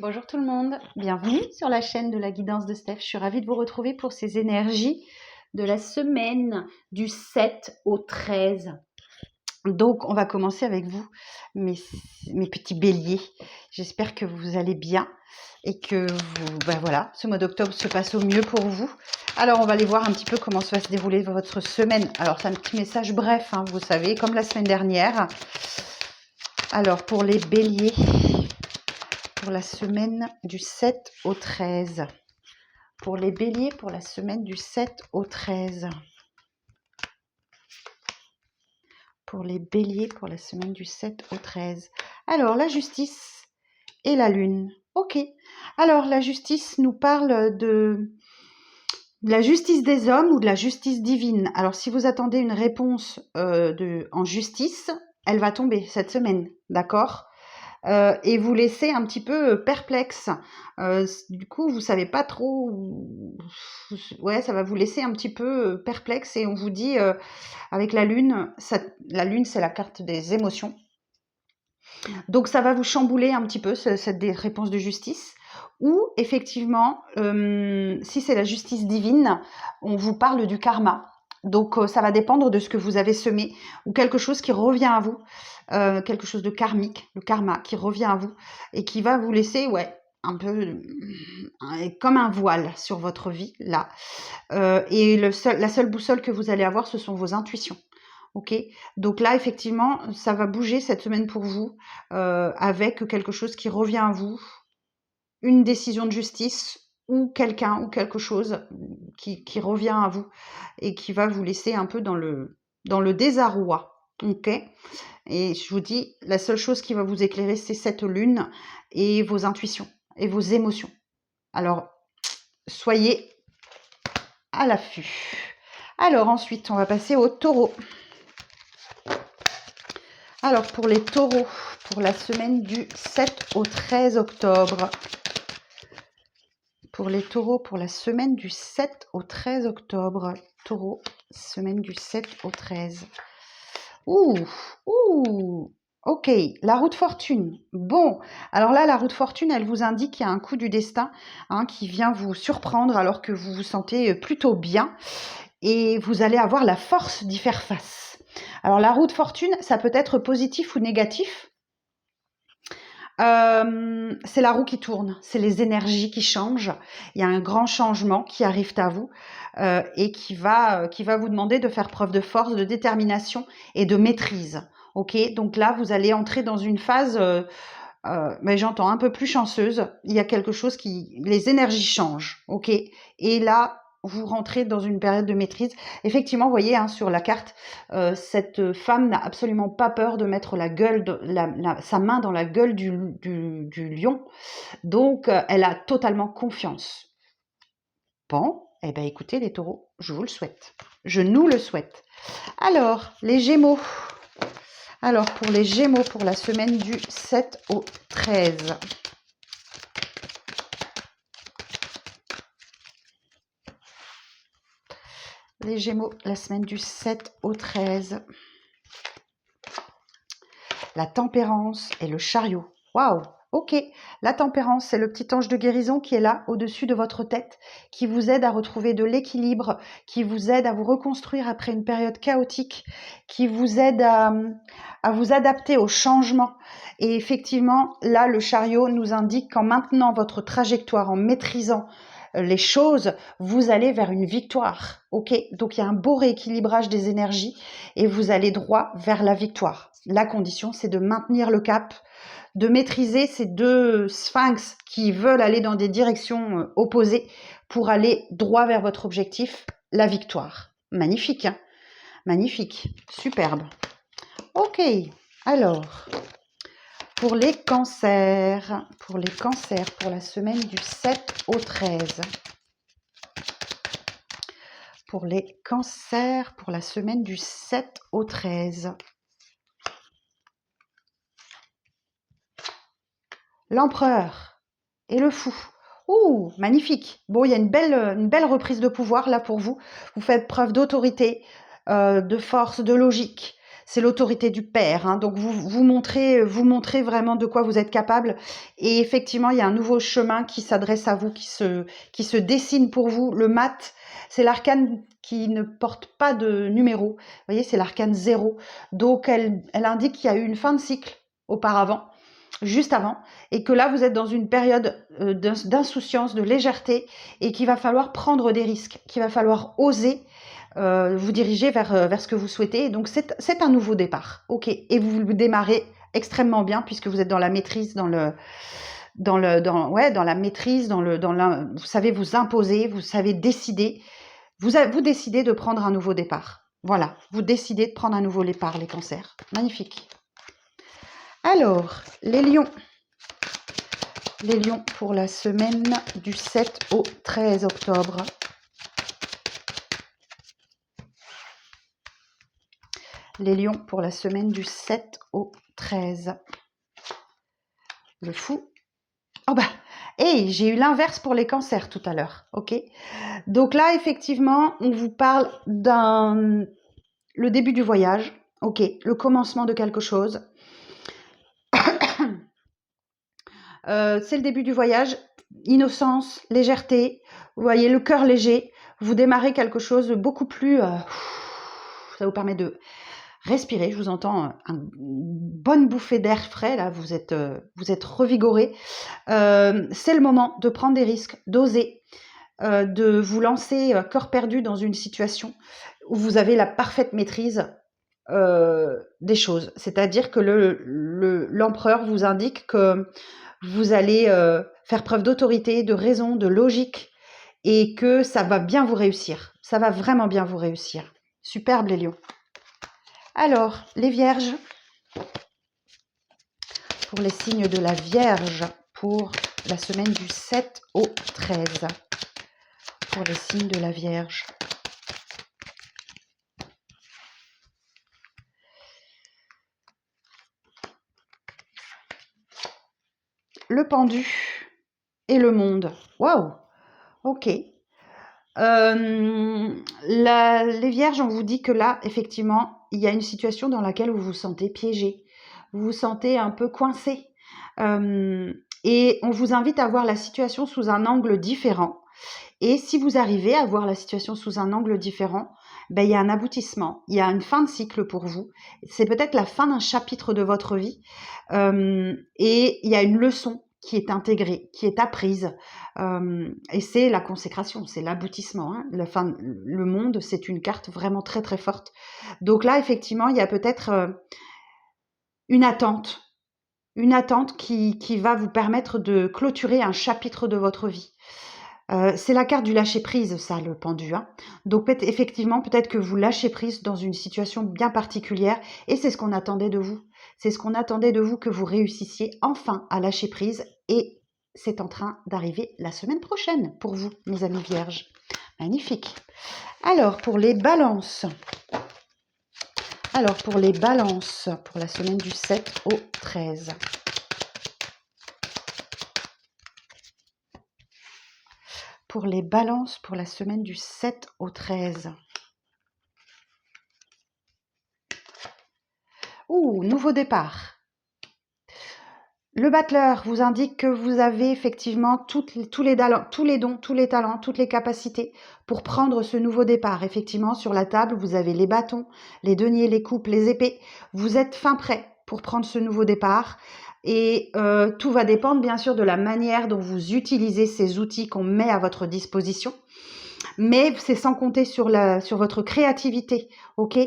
Bonjour tout le monde, bienvenue sur la chaîne de la guidance de Steph. Je suis ravie de vous retrouver pour ces énergies de la semaine du 7 au 13. Donc, on va commencer avec vous, mes petits béliers. J'espère que vous allez bien et que voilà, ce mois d'octobre se passe au mieux pour vous. Alors, on va aller voir un petit peu comment va se dérouler votre semaine. Alors, c'est un petit message bref, hein, vous savez, comme la semaine dernière. Alors, pour les béliers, pour la semaine du 7 au 13. Pour les béliers, pour la semaine du 7 au 13. Pour les béliers, pour la semaine du 7 au 13. Alors, la justice et la lune. Ok. Alors, la justice nous parle de la justice des hommes ou de la justice divine. Alors, si vous attendez une réponse en justice, elle va tomber cette semaine, d'accord ? Et vous laissez un petit peu perplexe. Du coup, vous savez pas trop. Ouais, ça va vous laisser un petit peu perplexe et on vous dit avec la lune, la lune c'est la carte des émotions. Donc ça va vous chambouler un petit peu cette réponse de justice. Ou effectivement, si c'est la justice divine, on vous parle du karma. Donc ça va dépendre de ce que vous avez semé ou quelque chose qui revient à vous, quelque chose de karmique, le karma qui revient à vous et qui va vous laisser un peu comme un voile sur votre vie là. Et la seule boussole que vous allez avoir, ce sont vos intuitions. Ok, donc là effectivement, ça va bouger cette semaine pour vous avec quelque chose qui revient à vous, une décision de justice ou quelqu'un ou quelque chose qui revient à vous et qui va vous laisser un peu dans le désarroi. Ok, et je vous dis, la seule chose qui va vous éclairer, c'est cette lune et vos intuitions et vos émotions. Alors, soyez à l'affût. Alors ensuite, on va passer au taureau. Alors, pour les taureaux, pour la semaine du 7 au 13 octobre. Pour les taureaux, pour la semaine du 7 au 13 octobre. Taureau, semaine du 7 au 13. Ok, la roue de fortune. Bon, alors là, la roue de fortune, elle vous indique qu'il y a un coup du destin qui vient vous surprendre alors que vous vous sentez plutôt bien et vous allez avoir la force d'y faire face. Alors la roue de fortune, ça peut être positif ou négatif. C'est la roue qui tourne, c'est les énergies qui changent. Il y a un grand changement qui arrive à vous et qui va vous demander de faire preuve de force, de détermination et de maîtrise. Ok, donc là vous allez entrer dans une phase, mais j'entends un peu plus chanceuse. Il y a quelque chose les énergies changent. Ok, et là vous rentrez dans une période de maîtrise. Effectivement, vous voyez sur la carte, cette femme n'a absolument pas peur de mettre sa main dans la gueule du lion. Donc, elle a totalement confiance. Bon, eh bien écoutez les taureaux, je vous le souhaite. Je nous le souhaite. Alors, les gémeaux. Alors, pour les gémeaux, pour la semaine du 7 au 13. Les Gémeaux, la semaine du 7 au 13. La tempérance et le chariot. Waouh! Ok, la tempérance, c'est le petit ange de guérison qui est là, au-dessus de votre tête, qui vous aide à retrouver de l'équilibre, qui vous aide à vous reconstruire après une période chaotique, qui vous aide à vous adapter au changement. Et effectivement, là, le chariot nous indique qu'en maintenant votre trajectoire, en maîtrisant les choses, vous allez vers une victoire. Ok, donc il y a un beau rééquilibrage des énergies et vous allez droit vers la victoire. La condition, c'est de maintenir le cap, de maîtriser ces deux sphinx qui veulent aller dans des directions opposées pour aller droit vers votre objectif, la victoire. Magnifique, hein? Magnifique, superbe. Ok, alors, pour les cancers, pour la semaine du 7 au 13. Pour les cancers, pour la semaine du 7 au 13. L'empereur et le fou. Ouh, magnifique. Bon, il y a une belle reprise de pouvoir là pour vous. Vous faites preuve d'autorité, de force, de logique. c'est l'autorité du père, hein. Donc vous montrez vraiment de quoi vous êtes capable. Et effectivement, il y a un nouveau chemin qui s'adresse à vous, qui se dessine pour vous. Le mat, c'est l'arcane qui ne porte pas de numéro. Vous voyez, c'est l'arcane 0. Donc elle indique qu'il y a eu une fin de cycle auparavant, juste avant, et que là vous êtes dans une période d'insouciance, de légèreté, et qu'il va falloir prendre des risques, qu'il va falloir oser vous diriger vers ce que vous souhaitez. Donc c'est un nouveau départ, ok, et vous le démarrez extrêmement bien puisque vous êtes dans la maîtrise, dans la maîtrise, vous savez vous imposer, vous savez décider, vous décidez de prendre un nouveau départ. Voilà, vous décidez de prendre un nouveau départ, les cancers. Magnifique. Alors, les lions. Les lions pour la semaine du 7 au 13 octobre. Les lions pour la semaine du 7 au 13. Le fou. Oh bah, hey, j'ai eu l'inverse pour les cancers tout à l'heure, ok. Donc là, effectivement, on vous parle le début du voyage, ok, le commencement de quelque chose. C'est le début du voyage, innocence, légèreté, vous voyez, le cœur léger, vous démarrez quelque chose de beaucoup plus... ça vous permet de respirer, je vous entends une bonne bouffée d'air frais, là, vous êtes revigoré. C'est le moment de prendre des risques, d'oser, de vous lancer cœur perdu dans une situation où vous avez la parfaite maîtrise des choses. C'est-à-dire que l'empereur vous indique que vous allez faire preuve d'autorité, de raison, de logique, et que ça va bien vous réussir. Ça va vraiment bien vous réussir. Superbe, les lions. Alors, les vierges, pour les signes de la Vierge, pour la semaine du 7 au 13. Pour les signes de la Vierge. Le pendu et le monde. Waouh! Ok. Les vierges, on vous dit que là, effectivement, il y a une situation dans laquelle vous vous sentez piégé. Vous vous sentez un peu coincé. Et on vous invite à voir la situation sous un angle différent. Et si vous arrivez à voir la situation sous un angle différent, ben, il y a un aboutissement, il y a une fin de cycle pour vous. C'est peut-être la fin d'un chapitre de votre vie. Et il y a une leçon qui est intégrée, qui est apprise. Et c'est la consécration, c'est l'aboutissement. Hein. Le monde, c'est une carte vraiment très très forte. Donc là, effectivement, il y a peut-être une attente qui va vous permettre de clôturer un chapitre de votre vie. C'est la carte du lâcher-prise, ça, le pendu. Hein. Donc effectivement, peut-être que vous lâchez prise dans une situation bien particulière, et c'est ce qu'on attendait de vous. C'est ce qu'on attendait de vous, que vous réussissiez enfin à lâcher prise, et c'est en train d'arriver la semaine prochaine pour vous, mes amis vierges. Magnifique. Alors, pour les balances. Pour la semaine du 7 au 13. Pour les balances, pour la semaine du 7 au 13. Ouh, nouveau départ. Le battleur vous indique que vous avez effectivement tous les dons, tous les talents, toutes les capacités pour prendre ce nouveau départ. Effectivement, sur la table, vous avez les bâtons, les deniers, les coupes, les épées. Vous êtes fin prêt pour prendre ce nouveau départ. Et tout va dépendre bien sûr de la manière dont vous utilisez ces outils qu'on met à votre disposition. Mais c'est sans compter sur votre créativité, ok?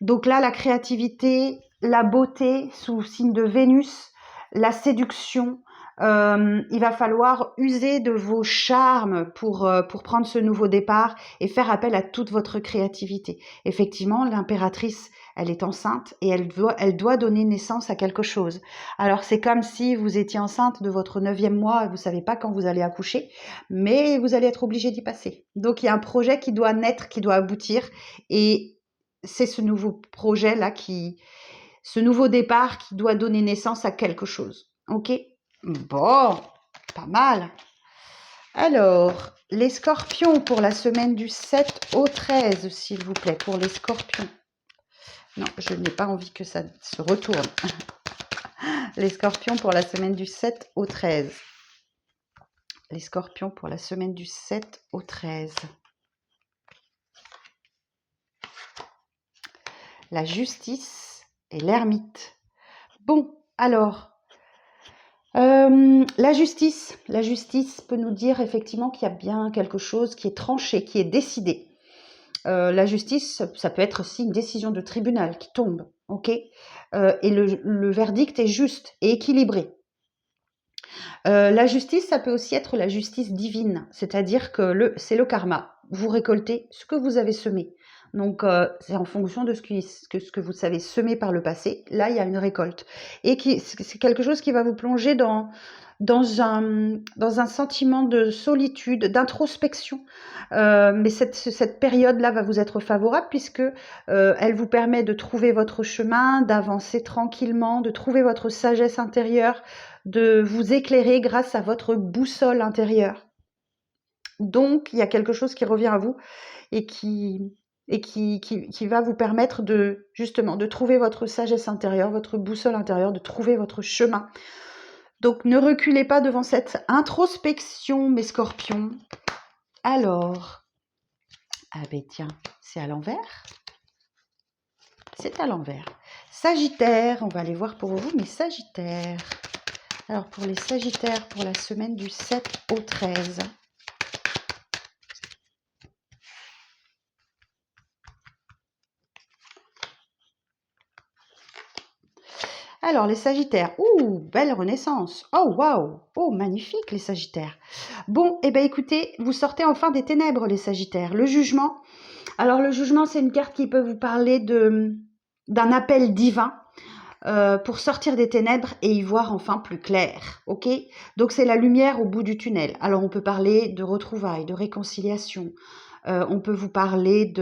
Donc là, la créativité, la beauté sous signe de Vénus, la séduction, il va falloir user de vos charmes pour prendre ce nouveau départ et faire appel à toute votre créativité. Effectivement, l'impératrice, elle est enceinte et elle doit donner naissance à quelque chose. Alors, c'est comme si vous étiez enceinte de votre 9e mois et vous ne savez pas quand vous allez accoucher, mais vous allez être obligé d'y passer. Donc, il y a un projet qui doit naître, qui doit aboutir, et c'est ce nouveau projet-là ce nouveau départ qui doit donner naissance à quelque chose. Ok? Bon, pas mal. Alors, les scorpions pour la semaine du 7 au 13, s'il vous plaît, pour les scorpions. Non, je n'ai pas envie que ça se retourne. Les scorpions pour la semaine du 7 au 13. Les scorpions pour la semaine du 7 au 13. La justice et l'ermite. Bon, alors, la justice peut nous dire effectivement qu'il y a bien quelque chose qui est tranché, qui est décidé. La justice, ça peut être aussi une décision de tribunal qui tombe, ok. Et le verdict est juste et équilibré. La justice, ça peut aussi être la justice divine, c'est-à-dire que c'est le karma. Vous récoltez ce que vous avez semé. Donc, c'est en fonction de ce que vous savez semer par le passé. Là, il y a une récolte. Et c'est quelque chose qui va vous plonger dans un sentiment de solitude, d'introspection. Mais cette période-là va vous être favorable puisque elle vous permet de trouver votre chemin, d'avancer tranquillement, de trouver votre sagesse intérieure, de vous éclairer grâce à votre boussole intérieure. Donc, il y a quelque chose qui revient à vous et qui va vous permettre justement de trouver votre sagesse intérieure, votre boussole intérieure, de trouver votre chemin. Donc, ne reculez pas devant cette introspection, mes scorpions. Alors, ah ben tiens, c'est à l'envers. C'est à l'envers. Sagittaire, on va aller voir pour vous, mes Sagittaires. Alors, pour les Sagittaires, pour la semaine du 7 au 13. Alors, les Sagittaires, belle renaissance. Oh, waouh, oh, magnifique, les Sagittaires. Bon, eh bien, écoutez, vous sortez enfin des ténèbres, les Sagittaires. Le jugement. Alors, le jugement, c'est une carte qui peut vous parler d'un appel divin. Pour sortir des ténèbres et y voir enfin plus clair, ok? Donc c'est la lumière au bout du tunnel. Alors on peut parler de retrouvailles, de réconciliation, on peut vous parler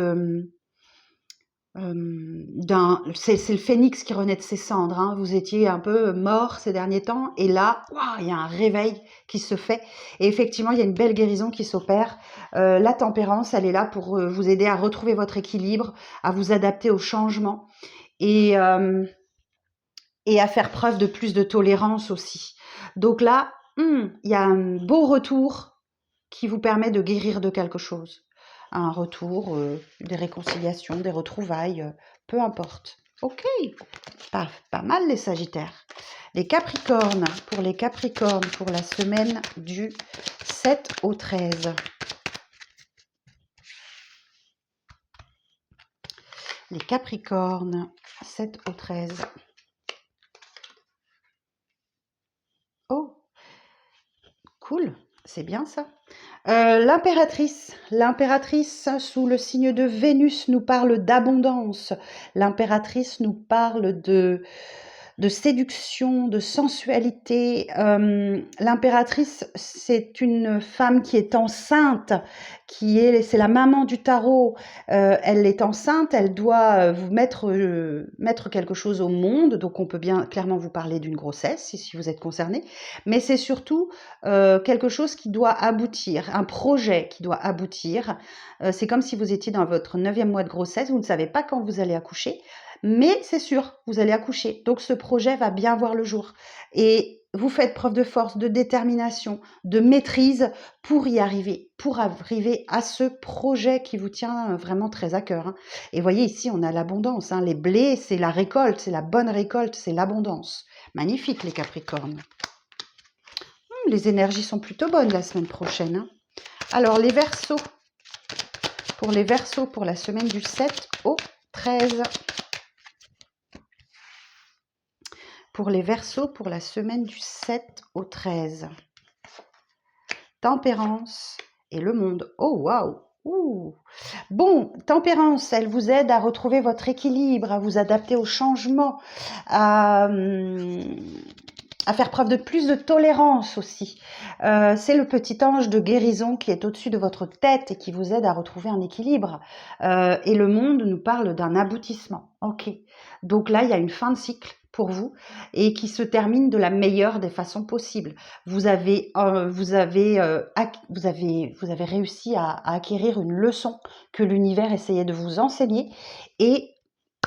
c'est le phénix qui renaît de ses cendres, hein. Vous étiez un peu mort ces derniers temps et là, il y a un réveil qui se fait et effectivement il y a une belle guérison qui s'opère. La tempérance, elle est là pour vous aider à retrouver votre équilibre, à vous adapter au changement et à faire preuve de plus de tolérance aussi. Donc là, il y a un beau retour qui vous permet de guérir de quelque chose. Un retour, des réconciliations, des retrouvailles, peu importe. Ok, pas mal les Sagittaires. Les Capricornes, pour la semaine du 7 au 13. Les Capricornes, 7 au 13. Oh, cool, c'est bien ça. L'impératrice sous le signe de Vénus nous parle d'abondance. L'impératrice nous parle de séduction, de sensualité. L'impératrice, c'est une femme qui est enceinte, c'est la maman du tarot. Elle est enceinte, elle doit vous mettre quelque chose au monde, donc on peut bien clairement vous parler d'une grossesse si vous êtes concerné, mais c'est surtout quelque chose qui doit aboutir, un projet qui doit aboutir. C'est comme si vous étiez dans votre 9e mois de grossesse, vous ne savez pas quand vous allez accoucher, mais c'est sûr, vous allez accoucher. Donc ce projet va bien voir le jour. Et vous faites preuve de force, de détermination, de maîtrise pour y arriver, pour arriver à ce projet qui vous tient vraiment très à cœur, hein. Et voyez ici, on a l'abondance, hein. Les blés, c'est la récolte, c'est la bonne récolte, c'est l'abondance. Magnifique les Capricornes. Les énergies sont plutôt bonnes la semaine prochaine, hein. Alors les Verseaux, pour la semaine du 7 au 13. Pour les Verseaux, pour la semaine du 7 au 13. Tempérance et le monde. Oh, waouh! Bon, Tempérance, elle vous aide à retrouver votre équilibre, à vous adapter au changement, à faire preuve de plus de tolérance aussi. C'est le petit ange de guérison qui est au-dessus de votre tête et qui vous aide à retrouver un équilibre. Et le monde nous parle d'un aboutissement. Ok. Donc là, il y a une fin de cycle pour vous et qui se termine de la meilleure des façons possibles. Vous avez réussi à acquérir une leçon que l'univers essayait de vous enseigner et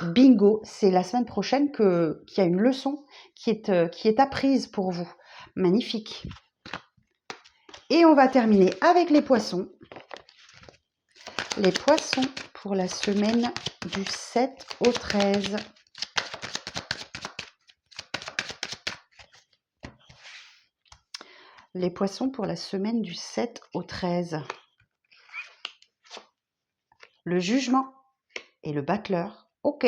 bingo, c'est la semaine prochaine qu'il y a une leçon qui est apprise pour vous. Magnifique. Et on va terminer avec les poissons. Les poissons pour la semaine du 7 au 13. Les poissons pour la semaine du 7 au 13. Le jugement et le battleur. Ok.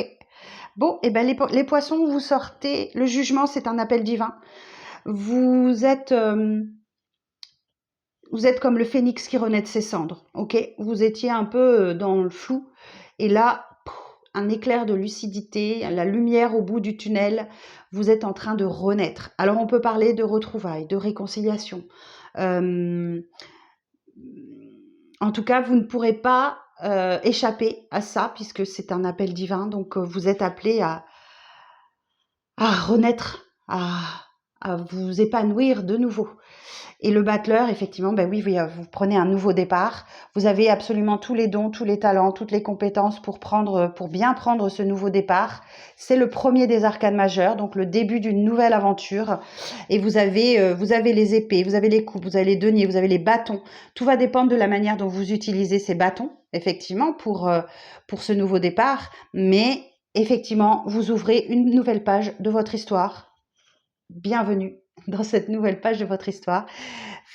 Bon, et ben les poissons, vous sortez. Le jugement, c'est un appel divin. Vous êtes comme le phénix qui renaît de ses cendres. Ok. Vous étiez un peu dans le flou. Et là, un éclair de lucidité, la lumière au bout du tunnel, vous êtes en train de renaître. Alors on peut parler de retrouvailles, de réconciliation. En tout cas, vous ne pourrez pas échapper à ça, puisque c'est un appel divin. Donc vous êtes appelé à renaître, à vous épanouir de nouveau. Et le battleur, effectivement, ben oui, vous prenez un nouveau départ. Vous avez absolument tous les dons, tous les talents, toutes les compétences pour bien prendre ce nouveau départ. C'est le premier des arcanes majeurs, donc le début d'une nouvelle aventure. Et vous avez les épées, vous avez les coupes, vous avez les deniers, vous avez les bâtons. Tout va dépendre de la manière dont vous utilisez ces bâtons, effectivement, pour ce nouveau départ. Mais effectivement, vous ouvrez une nouvelle page de votre histoire. Bienvenue dans cette nouvelle page de votre histoire.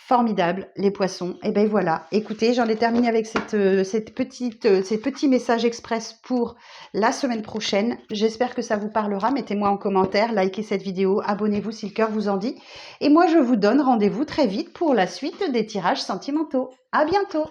Formidable, les poissons. Et bien voilà, écoutez, j'en ai terminé avec ces petits messages express pour la semaine prochaine. J'espère que ça vous parlera. Mettez-moi en commentaire, likez cette vidéo, abonnez-vous si le cœur vous en dit. Et moi, je vous donne rendez-vous très vite pour la suite des tirages sentimentaux. À bientôt!